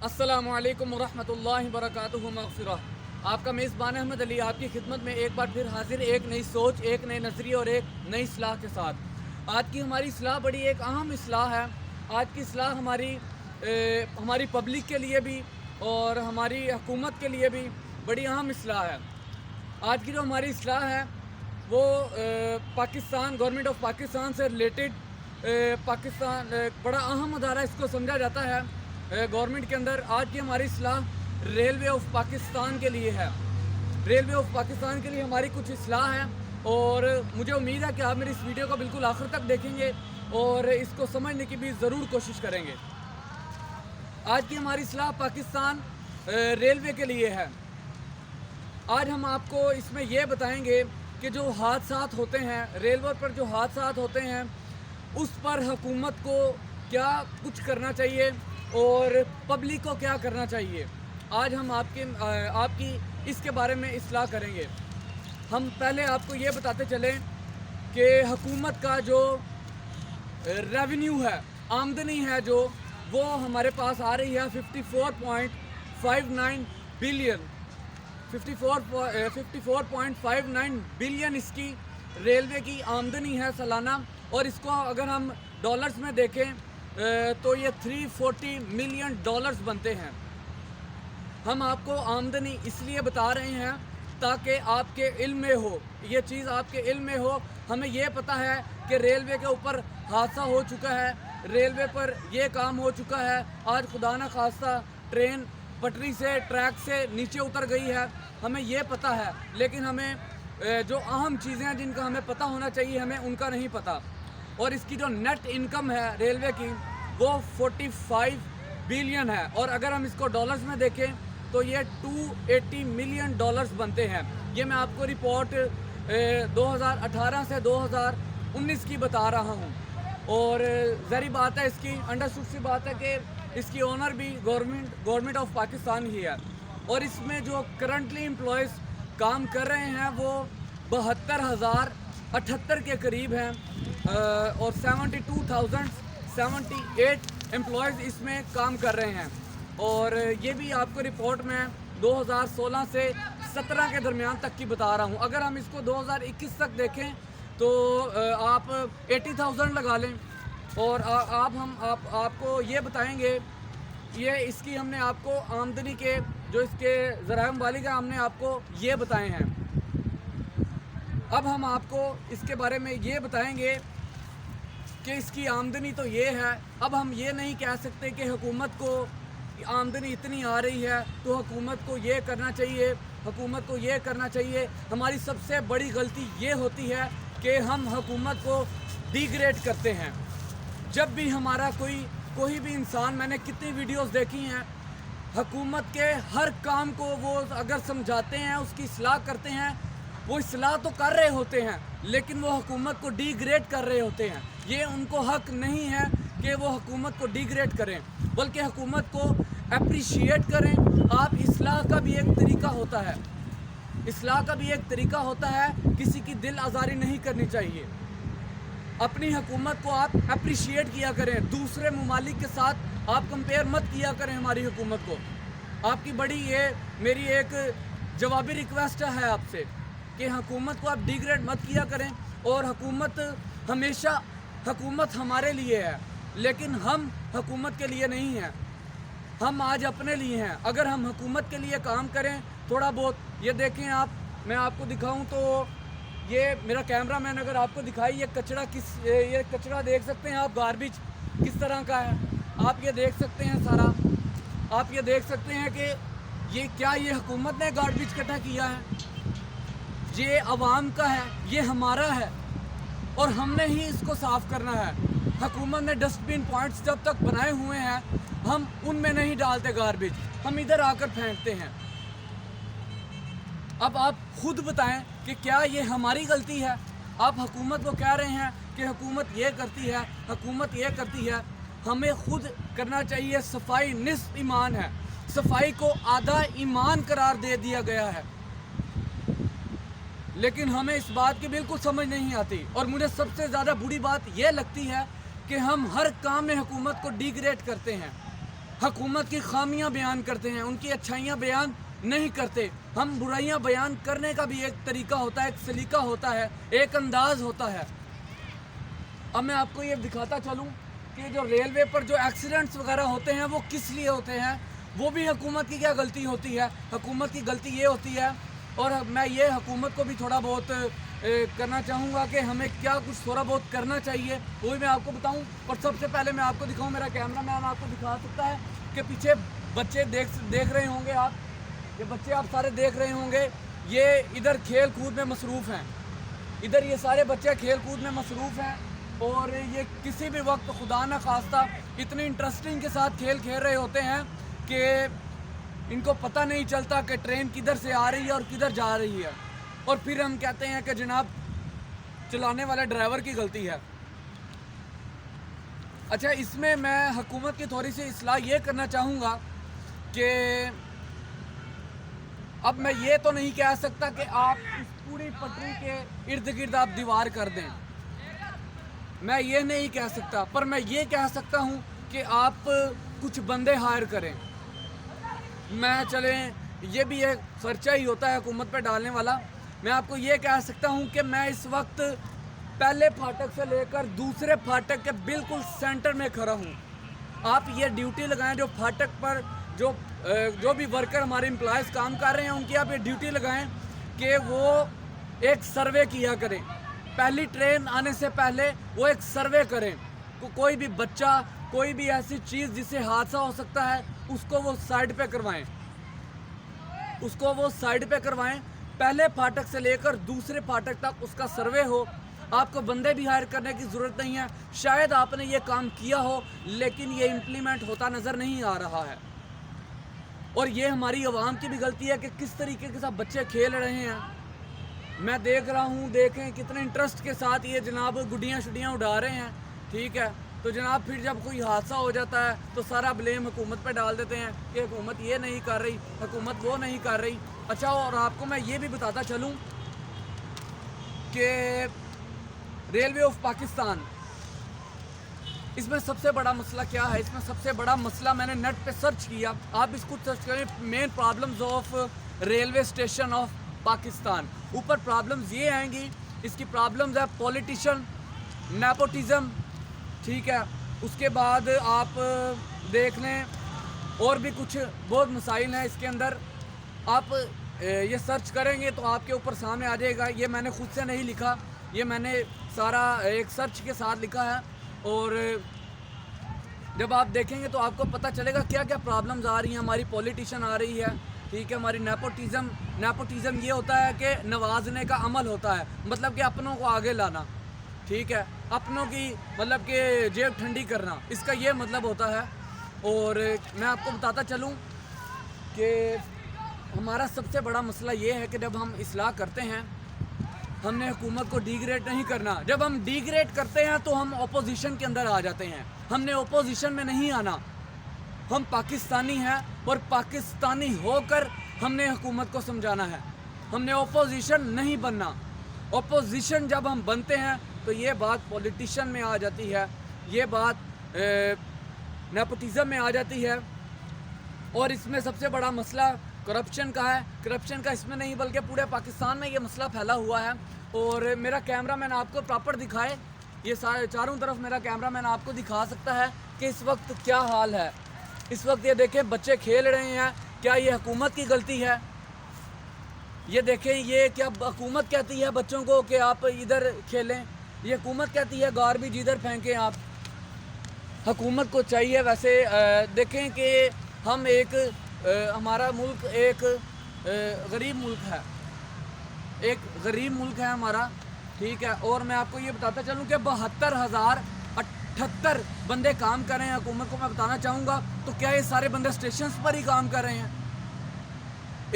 अस्सलामुअलैकुम वरहमतुल्लाहि वबरकातुहू मग़फ़िरह। आपका मेज़बान अहमद अली आपकी खिदमत में एक बार फिर हाजिर, एक नई सोच, एक नए नज़रिए और एक नई इस्लाह के साथ। आज की हमारी इस्लाह बड़ी एक अहम इस्लाह है। आज की इस्लाह हमारी पब्लिक के लिए भी और हमारी हुकूमत के लिए भी बड़ी अहम इस्लाह है। आज की जो हमारी इस्लाह है वो पाकिस्तान, गवर्नमेंट ऑफ पाकिस्तान से रिलेटेड, पाकिस्तान बड़ा अहम अदारा इसको समझा जाता है गवर्नमेंट के अंदर। आज की हमारी इस्लाह रेलवे ऑफ पाकिस्तान के लिए है। रेलवे ऑफ पाकिस्तान के लिए हमारी कुछ इस्लाह है और मुझे उम्मीद है कि आप मेरी इस वीडियो को बिल्कुल आखिर तक देखेंगे और इसको समझने की भी ज़रूर कोशिश करेंगे। आज की हमारी इस्लाह पाकिस्तान रेलवे के लिए है। आज हम आपको इसमें यह बताएंगे कि जो हादसात होते हैं रेलवे पर, जो हादसात होते हैं उस पर हुकूमत को क्या कुछ करना चाहिए और पब्लिक को क्या करना चाहिए। आज हम आपकी इसके बारे में इस्लाह करेंगे। हम पहले आपको ये बताते चलें कि हुकूमत का जो रेवेन्यू है, आमदनी है, जो वो हमारे पास आ रही है 54.59 बिलियन 54.59 बिलियन इसकी रेलवे की आमदनी है सालाना। और इसको अगर हम डॉलर्स में देखें तो ये 340 मिलियन डॉलर्स बनते हैं। हम आपको आमदनी इसलिए बता रहे हैं ताकि आपके इल्म में हो, ये चीज़ आपके इल्म में हो। हमें ये पता है कि रेलवे के ऊपर हादसा हो चुका है, रेलवे पर ये काम हो चुका है। आज खुदा न खास्ता ट्रेन पटरी से, ट्रैक से नीचे उतर गई है, हमें ये पता है। लेकिन हमें जो अहम चीज़ें हैं जिनका हमें पता होना चाहिए, हमें उनका नहीं पता। और इसकी जो नेट इनकम है रेलवे की वो 45 बिलियन है। और अगर हम इसको डॉलर्स में देखें तो ये 280 मिलियन डॉलर्स बनते हैं। ये मैं आपको रिपोर्ट 2018 से 2019 की बता रहा हूँ। और ज़री बात है, इसकी अंडरस्टूड सी बात है कि इसकी ओनर भी गवर्नमेंट ऑफ पाकिस्तान ही है। और इसमें जो करंटली एम्प्लॉयज़ काम कर रहे हैं वो 72,078 के करीब हैं और 72,078 एम्प्लॉयज़ इसमें काम कर रहे हैं। और ये भी आपको रिपोर्ट में 2016 से 17 के दरमियान तक की बता रहा हूँ। अगर हम इसको 2021 तक देखें तो आप 80,000 लगा लें। और आपको ये बताएंगे, ये इसकी हमने आपको आमदनी के जो इसके ज़राए मुबालिग है हमने आपको ये बताए हैं। अब हम आपको इसके बारे में ये बताएंगे कि इसकी आमदनी तो ये है। अब हम ये नहीं कह सकते कि हुकूमत को आमदनी इतनी आ रही है तो हुकूमत को ये करना चाहिए, हुकूमत को ये करना चाहिए। हमारी सबसे बड़ी गलती ये होती है कि हम हुकूमत को डिग्रेड करते हैं। जब भी हमारा कोई भी इंसान, मैंने कितनी वीडियोस देखी हैं, हुकूमत के हर काम को वो अगर समझाते हैं, उसकी इस्लाह करते हैं, वो इस्लाह तो कर रहे होते हैं लेकिन वो हुकूमत को डिग्रेड कर रहे होते हैं। ये उनको हक नहीं है कि वो हुकूमत को डिग्रेड करें, बल्कि हुकूमत को अप्रिशिएट करें। आप इस्लाह का भी एक तरीका होता है, इस्लाह का भी एक तरीका होता है, किसी की दिल आज़ारी नहीं करनी चाहिए। अपनी हुकूमत को आप अप्रिशिएट किया करें, दूसरे ममालिक के साथ आप कंपेयर मत किया करें हमारी हुकूमत को। आपकी मेरी एक जवाबी रिक्वेस्ट है आपसे कि हुकूमत को आप डिग्रेड मत किया करें। और हुकूमत हमारे लिए है लेकिन हम हुकूमत के लिए नहीं हैं, हम आज अपने लिए हैं। अगर हम हुकूमत के लिए काम करें थोड़ा बहुत, ये देखें आप, मैं आपको दिखाऊं तो ये मेरा कैमरा मैन अगर आपको दिखाई, ये कचरा देख सकते हैं आप, गार्बेज किस तरह का है आप ये देख सकते हैं सारा। आप ये देख सकते हैं कि ये हुकूमत ने गार्बेज इकट्ठा किया है, ये अवाम का है, ये हमारा है और हमने ही इसको साफ़ करना है। हुकूमत ने डस्टबिन पॉइंट्स जब तक बनाए हुए हैं हम उनमें नहीं डालते गार्बेज, हम इधर आकर फेंकते हैं। अब आप खुद बताएं कि क्या ये हमारी गलती है। आप हुकूमत को कह रहे हैं कि हुकूमत ये करती है, हुकूमत ये करती है। हमें खुद करना चाहिए। सफाई निस्फ ईमान है, सफाई को आधा ईमान करार दे दिया गया है, लेकिन हमें इस बात की बिल्कुल समझ नहीं आती। और मुझे सबसे ज़्यादा बुरी बात यह लगती है कि हम हर काम में हुकूमत को डिग्रेड करते हैं। हुकूमत की खामियां बयान करते हैं, उनकी अच्छाइयां बयान नहीं करते। हम बुराइयां बयान करने का भी एक तरीका होता है, एक सलीका होता है, एक अंदाज होता है। अब मैं आपको ये दिखाता चलूँ कि जो रेलवे पर जो एक्सीडेंट्स वगैरह होते हैं वो किस लिए होते हैं, वो भी हुकूमत की क्या गलती होती है। हुकूमत की गलती ये होती है, और मैं ये हुकूमत को भी थोड़ा बहुत करना चाहूँगा कि हमें क्या कुछ थोड़ा बहुत करना चाहिए, वो भी मैं आपको बताऊँ। और सबसे पहले मैं आपको दिखाऊँ, मेरा कैमरा मैन आपको दिखा सकता है कि पीछे बच्चे देख रहे होंगे आप, ये बच्चे आप सारे देख रहे होंगे, ये इधर खेल कूद में मसरूफ़ हैं, इधर ये सारे बच्चे खेल कूद में मसरूफ़ हैं, और ये किसी भी वक्त खुदा न खास्ता इतनी इंटरेस्टिंग के साथ खेल खेल रहे होते हैं कि इनको पता नहीं चलता कि ट्रेन किधर से आ रही है और किधर जा रही है। और फिर हम कहते हैं कि जनाब चलाने वाले ड्राइवर की गलती है। अच्छा, इसमें मैं हुकूमत की थोड़ी सी इस्लाह ये करना चाहूँगा कि अब मैं ये तो नहीं कह सकता कि आप इस पूरी पटरी के इर्द गिर्द आप दीवार कर दें, मैं ये नहीं कह सकता, पर मैं ये कह सकता हूँ कि आप कुछ बंदे हायर करें। मैं चलें, ये भी एक खर्चा ही होता है हुकूमत पे डालने वाला। मैं आपको ये कह सकता हूँ कि मैं इस वक्त पहले फाटक से लेकर दूसरे फाटक के बिल्कुल सेंटर में खड़ा हूँ। आप ये ड्यूटी लगाएं, जो फाटक पर जो भी वर्कर हमारे एम्प्लॉयज़ काम कर रहे हैं उनकी आप ये ड्यूटी लगाएं कि वो एक सर्वे किया करें। पहली ट्रेन आने से पहले वो एक सर्वे करें, कोई भी बच्चा, कोई भी ऐसी चीज़ जिससे हादसा हो सकता है उसको वो साइड पे करवाएं, उसको वो साइड पे करवाएं। पहले फाटक से लेकर दूसरे फाटक तक उसका सर्वे हो। आपको बंदे भी हायर करने की ज़रूरत नहीं है। शायद आपने ये काम किया हो लेकिन ये इम्प्लीमेंट होता नज़र नहीं आ रहा है, और ये हमारी आवाम की भी गलती है कि किस तरीके के साथ बच्चे खेल रहे हैं। मैं देख रहा हूँ, देखें कितने इंटरेस्ट के साथ ये जनाब गुड्डियाँ शुड्डियाँ उड़ा रहे हैं, ठीक है। तो जनाब फिर जब कोई हादसा हो जाता है तो सारा ब्लेम हुकूमत पे डाल देते हैं कि हुकूमत ये नहीं कर रही, हुकूमत वो नहीं कर रही। अच्छा, और आपको मैं ये भी बताता चलूँ कि रेलवे ऑफ पाकिस्तान, इसमें सबसे बड़ा मसला क्या है। इसमें सबसे बड़ा मसला, मैंने नेट पे सर्च किया, आप इसको सर्च करें, main problems of railway station of Pakistan. ऊपर प्रॉब्लम्स ये आएंगी, इसकी प्रॉब्लम्स है पॉलिटिशियन, नेपोटिज़म, ठीक है। उसके बाद आप देख लें और भी कुछ बहुत मसाइल हैं इसके अंदर। आप ये सर्च करेंगे तो आपके ऊपर सामने आ जाएगा। ये मैंने खुद से नहीं लिखा, ये मैंने सारा एक सर्च के साथ लिखा है, और जब आप देखेंगे तो आपको पता चलेगा क्या क्या प्रॉब्लम्स आ रही हैं। हमारी पॉलिटिशियन आ रही है, ठीक है। हमारी नेपोटिज़म ये होता है कि नवाजने का अमल होता है, मतलब कि अपनों को आगे लाना, ठीक है, अपनों की मतलब कि जेब ठंडी करना, इसका ये मतलब होता है। और मैं आपको बताता चलूँ कि हमारा सबसे बड़ा मसला ये है कि जब हम इस्लाह करते हैं, हमने हुकूमत को डिग्रेड नहीं करना। जब हम डिग्रेड करते हैं तो हम अपोजिशन के अंदर आ जाते हैं। हमने अपोजिशन में नहीं आना, हम पाकिस्तानी हैं, और पाकिस्तानी होकर हमने हुकूमत को समझाना है। हमने अपोजिशन नहीं बनना। अपोजिशन जब हम बनते हैं तो ये बात पॉलिटिशियन में आ जाती है, ये बात नेपोटिज़म में आ जाती है, और इसमें सबसे बड़ा मसला करप्शन का है। करप्शन का इसमें नहीं बल्कि पूरे पाकिस्तान में ये मसला फैला हुआ है। और मेरा कैमरा मैन आपको प्रॉपर दिखाए, ये सारे चारों तरफ मेरा कैमरा मैन आपको दिखा सकता है कि इस वक्त क्या हाल है। इस वक्त ये देखें बच्चे खेल रहे हैं, क्या ये हुकूमत की गलती है? ये देखें, ये क्या हुकूमत कहती है बच्चों को कि आप इधर खेलें? ये हुकूमत कहती है गार्बेज इधर फेंकें आप? हुकूमत को चाहिए वैसे देखें कि हम हमारा मुल्क एक गरीब मुल्क है, एक गरीब मुल्क है हमारा, ठीक है। और मैं आपको ये बताता चलूँ कि 72,078 बंदे काम कर रहे हैं हुकूमत को मैं बताना चाहूँगा। तो क्या ये सारे बंदे स्टेशंस पर ही काम कर रहे हैं?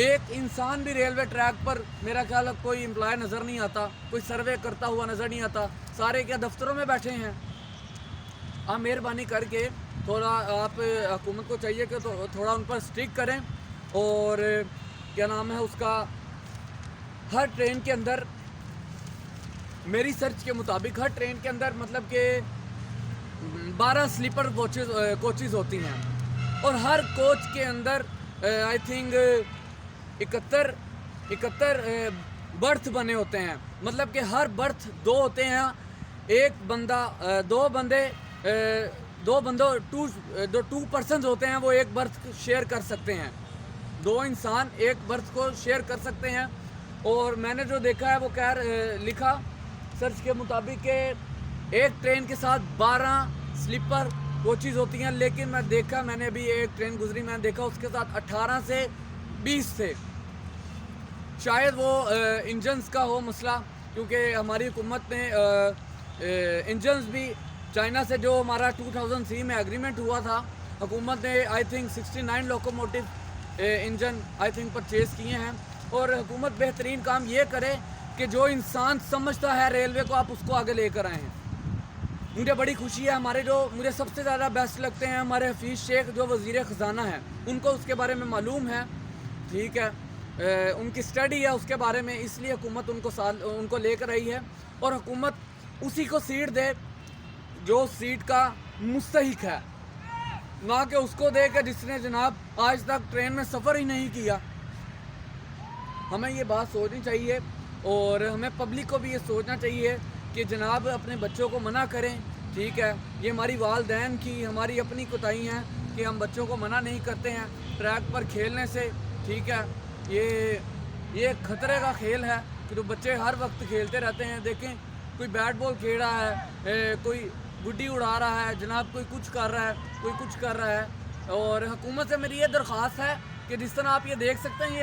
एक इंसान भी रेलवे ट्रैक पर मेरा ख्याल है कोई एम्प्लॉय नज़र नहीं आता, कोई सर्वे करता हुआ नज़र नहीं आता। सारे क्या दफ्तरों में बैठे हैं? आप मेहरबानी करके थोड़ा आप हुकूमत को चाहिए कि तो थोड़ा उन पर स्ट्रिक करें। और क्या नाम है उसका, हर ट्रेन के अंदर, मेरी सर्च के मुताबिक हर ट्रेन के अंदर मतलब कि 12 स्लीपर कोचेज़ होती हैं, اور ہر کوچ کے اندر آئی تھنک 71 برتھ بنے ہوتے ہیں، مطلب کہ ہر برتھ 2 ہوتے ہیں، ایک بندہ 2 پرسنز ہوتے ہیں، وہ ایک برتھ شیئر کر سکتے ہیں، 2 انسان ایک برتھ کو شیئر کر سکتے ہیں۔ اور میں نے جو دیکھا ہے وہ لکھا سرچ کے مطابق کہ ایک ٹرین کے ساتھ 12 سلیپر کوچز ہوتی ہیں، لیکن میں نے ابھی ایک ٹرین گزری، میں نے دیکھا اس کے ساتھ 18 سے 20 تھے۔ شاید وہ انجنز کا ہو مسئلہ، کیونکہ ہماری حکومت نے انجنز بھی چائنا سے، جو ہمارا 2003 میں ایگریمنٹ ہوا تھا، حکومت نے I think 69 locomotive engine I think purchase کیے ہیں۔ اور حکومت بہترین کام یہ کرے کہ جو انسان سمجھتا ہے ریلوے کو، آپ اس کو آگے لے کر آئے ہیں۔ مجھے بڑی خوشی ہے، مجھے سب سے زیادہ بیسٹ لگتے ہیں ہمارے حفیظ شیخ جو وزیر خزانہ ہیں، ان کو اس کے بارے میں معلوم ہے، ٹھیک ہے، ان کی اسٹڈی ہے اس کے بارے میں، اس لیے حکومت ان کو لے کر آئی ہے، اور حکومت اسی کو سیٹ دے جو سیٹ کا مستحق ہے، نہ کہ اس کو دے کہ جس نے جناب آج تک ٹرین میں سفر ہی نہیں کیا۔ ہمیں یہ بات سوچنی چاہیے، اور ہمیں پبلک کو بھی یہ سوچنا چاہیے کہ جناب اپنے بچوں کو منع کریں، ٹھیک ہے۔ یہ ہماری والدین کی، ہماری اپنی کوتاہی ہیں کہ ہم بچوں کو منع نہیں کرتے ہیں ٹریک پر کھیلنے سے، ٹھیک ہے۔ یہ خطرے کا کھیل ہے کہ جو بچے ہر وقت کھیلتے رہتے ہیں، دیکھیں کوئی بیٹ بال کھیل رہا ہے، کوئی گڈی اڑا رہا ہے جناب، کوئی کچھ کر رہا ہے، کوئی کچھ کر رہا ہے۔ اور حکومت سے میری یہ درخواست ہے کہ جس طرح آپ یہ دیکھ سکتے ہیں،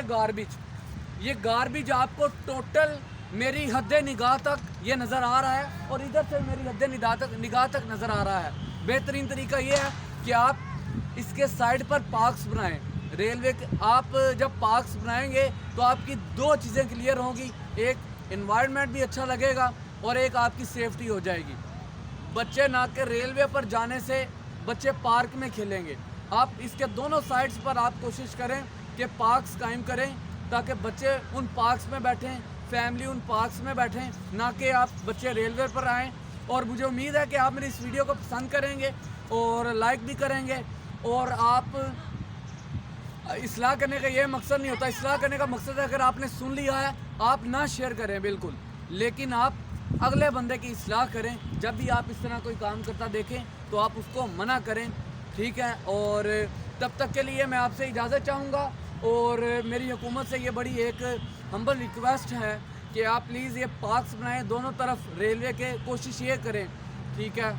یہ گاربیج آپ کو ٹوٹل میری حد نگاہ تک یہ نظر آ رہا ہے، اور ادھر سے میری حد نگاہ تک نظر آ رہا ہے۔ بہترین طریقہ یہ ہے کہ آپ اس کے سائڈ پر پارکس بنائیں، ریلوے کے آپ جب پارکس بنائیں گے تو آپ کی 2 چیزیں کلیئر ہوں گی، ایک انوائرمنٹ بھی اچھا لگے گا، اور ایک آپ کی سیفٹی ہو جائے گی۔ بچے نہ کہ ریلوے پر جانے سے بچے پارک میں کھیلیں گے، آپ اس کے دونوں سائڈز پر آپ کوشش کریں کہ پارکس قائم کریں، تاکہ بچے ان پارکس میں بیٹھیں، فیملی ان پارکس میں بیٹھیں، نہ کہ آپ بچے ریلوے پر آئیں۔ اور مجھے امید ہے کہ آپ میری اس ویڈیو کو پسند کریں گے اور لائک بھی کریں گے، اور آپ اصلاح کرنے کا یہ مقصد نہیں ہوتا، اصلاح کرنے کا مقصد ہے اگر آپ نے سن لیا ہے آپ نہ شیئر کریں بالکل، لیکن آپ اگلے بندے کی اصلاح کریں۔ جب بھی آپ اس طرح کوئی کام کرتا دیکھیں تو آپ اس کو منع کریں، ٹھیک ہے۔ اور تب تک کے لیے میں آپ سے اجازت چاہوں گا، اور میری حکومت سے یہ بڑی ایک ہمبل ریکویسٹ ہے کہ آپ پلیز یہ پارکس بنائیں دونوں طرف ریلوے کے، کوشش یہ کریں، ٹھیک ہے۔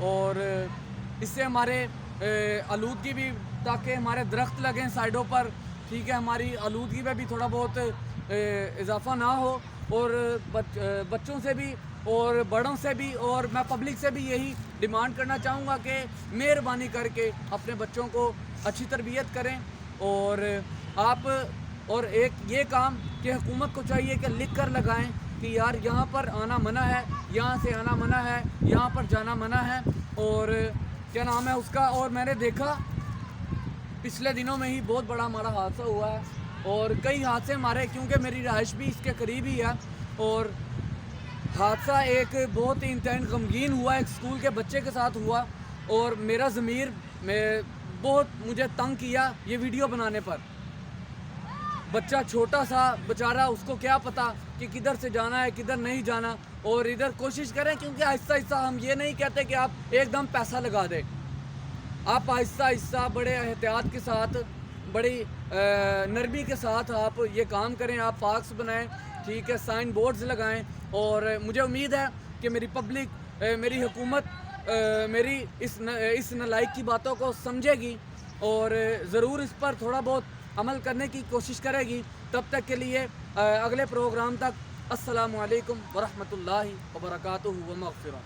اور اس سے ہمارے آلودگی بھی، تاکہ ہمارے درخت لگیں سائڈوں پر، ٹھیک ہے، ہماری آلودگی میں بھی تھوڑا بہت اضافہ نہ ہو، اور بچوں سے بھی اور بڑوں سے بھی، اور میں پبلک سے بھی یہی ڈیمانڈ کرنا چاہوں گا کہ مہربانی کر کے اپنے بچوں کو اچھی تربیت کریں۔ اور آپ اور ایک یہ کام کہ حکومت کو چاہیے کہ لکھ کر لگائیں کہ یار یہاں پر آنا منع ہے، یہاں سے آنا منع ہے، یہاں پر جانا منع ہے، اور کیا نام ہے اس کا۔ اور میں نے دیکھا پچھلے دنوں میں ہی بہت بڑا ہمارا حادثہ ہوا ہے، اور کئی حادثے ہمارے، کیونکہ میری رہائش بھی اس کے قریب ہی ہے، اور حادثہ ایک بہت ہی انتہائی غمگین ہوا، ایک اسکول کے بچے کے ساتھ ہوا، اور میرا ضمیر بہت مجھے تنگ کیا یہ ویڈیو بنانے پر۔ بچہ چھوٹا سا بیچارہ، اس کو کیا پتا کہ کدھر سے جانا ہے کدھر نہیں جانا، اور ادھر کوشش کریں، کیونکہ آہستہ آہستہ، ہم یہ نہیں کہتے کہ آپ ایک دم پیسہ لگا دیں، آپ آہستہ آہستہ بڑے احتیاط کے ساتھ، بڑی نرمی کے ساتھ آپ یہ کام کریں، آپ پارکس بنائیں، ٹھیک ہے، سائن بورڈز لگائیں۔ اور مجھے امید ہے کہ میری پبلک، میری حکومت میری اس نالائق کی باتوں کو سمجھے گی، اور ضرور اس پر تھوڑا بہت عمل کرنے کی کوشش کرے گی۔ تب تک کے لیے اگلے پروگرام تک السلام علیکم ورحمۃ اللہ وبرکاتہ ومغفرہ۔